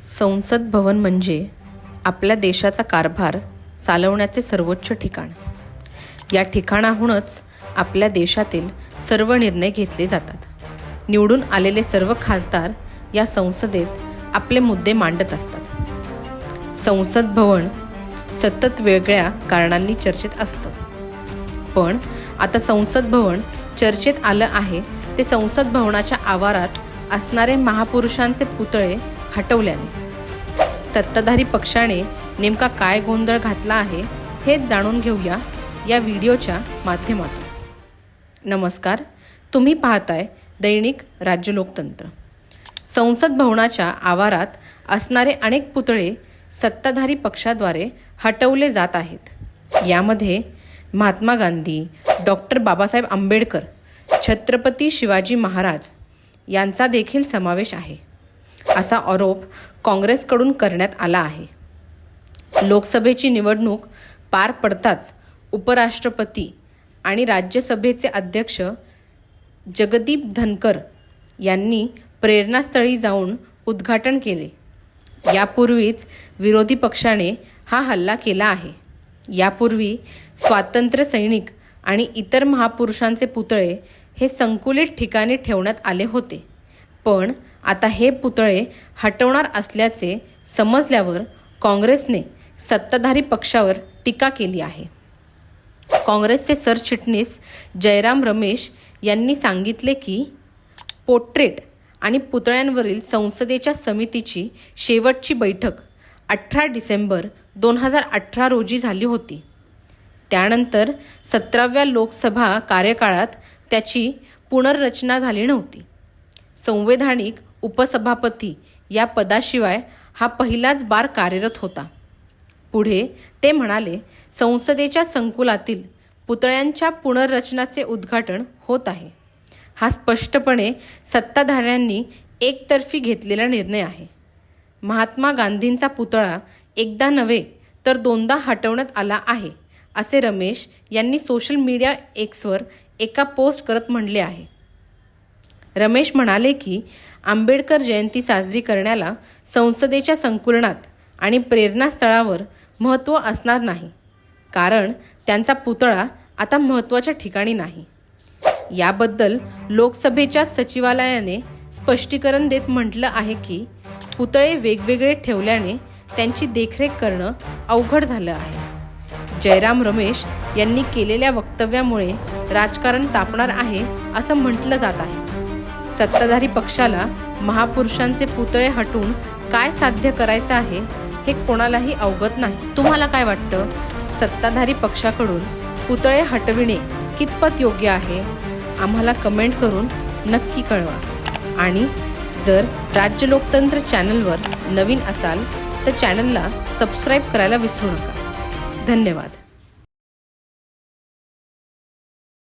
संसद भवन म्हणजे आपल्या देशाचा कारभार चालवण्याचे सर्वोच्च ठिकाण. या ठिकाणाहूनच आपल्या देशातील सर्व निर्णय घेतले जातात. निवडून आलेले सर्व खासदार या संसदेत आपले मुद्दे मांडत असतात. संसद भवन सतत वेगळ्या कारणांनी चर्चेत असतं. पण आता संसद भवन चर्चेत आलं आहे ते संसद भवनाच्या आवारात असणारे महापुरुषांचे पुतळे हटवल्याने. सत्ताधारी पक्षाने नेमका काय गोंधळ घातला आहे हेच जाणून घेऊया या व्हिडिओच्या माध्यमातून. नमस्कार, तुम्ही पाहताय दैनिक राज्य लोकतंत्र. संसद भवनाच्या आवारात असणारे अनेक पुतळे सत्ताधारी पक्षाद्वारे हटवले जात आहेत. यामध्ये महात्मा गांधी, डॉक्टर बाबासाहेब आंबेडकर, छत्रपती शिवाजी महाराज यांचा देखील समावेश आहे, असा आरोप काँग्रेसकडून करण्यात आला आहे. लोकसभेची निवडणूक पार पडताच उपराष्ट्रपती आणि राज्यसभेचे अध्यक्ष जगदीप धनकर यांनी प्रेरणास्थळी जाऊन उद्घाटन केले. यापूर्वीच विरोधी पक्षाने हा हल्ला केला आहे. यापूर्वी स्वातंत्र्य सैनिक आणि इतर महापुरुषांचे पुतळे हे संकुलित ठिकाणी ठेवण्यात आले होते. पण आता हे पुतळे हटवणार असल्याचे समजल्यावर काँग्रेसने सत्ताधारी पक्षावर टीका केली आहे. काँग्रेसचे सरचिटणीस जयराम रमेश यांनी सांगितले की पोर्ट्रेट आणि पुतळ्यांवरील संसदेच्या समितीची शेवटची बैठक 18 डिसेंबर 2018 रोजी झाली होती. त्यानंतर 17व्या लोकसभा कार्यकाळात त्याची पुनर्रचना झाली नव्हती. संवैधानिक उपसभापती या पदाशिवाय हा पहिलाच बार कार्यरत होता. पुढे ते म्हणाले, संसदेच्या संकुलातील पुतळ्यांच्या पुनर्रचनाचे उद्घाटन होत आहे. हा स्पष्टपणे सत्ताधाऱ्यांनी एकतर्फी घेतलेला निर्णय आहे. महात्मा गांधींचा पुतळा एकदा नव्हे तर दोनदा हटवण्यात आला आहे, असे रमेश यांनी सोशल मीडिया एक्सवर एका पोस्ट करत म्हणले आहे. रमेश म्हणाले की आंबेडकर जयंती साजरी करण्याला संसदेच्या संकुलनात आणि प्रेरणास्थळावर महत्त्व असणार नाही, कारण त्यांचा पुतळा आता महत्त्वाच्या ठिकाणी नाही. याबद्दल लोकसभेच्या सचिवालयाने स्पष्टीकरण देत म्हटलं आहे की पुतळे वेगवेगळे ठेवल्याने त्यांची देखरेख करणं अवघड झालं आहे. जयराम रमेश यांनी केलेल्या वक्तव्यामुळे राजकारण तापणार आहे असं म्हटलं जात आहे. सत्ताधारी पक्षाला महापुरुषांचे पुतळे हटवून काय साध्य करायचं आहे हे कोणालाही अवगत नाही. तुम्हाला काय वाटतं? सत्ताधारी पक्षाकडून पुतळे हटविणे कितपत योग्य आहे? आम्हाला कमेंट करून नक्की कळवा. आणि जर राज्य लोकतंत्र चॅनलवर नवीन असाल तर चॅनलला सबस्क्राईब करायला विसरू नका. धन्यवाद.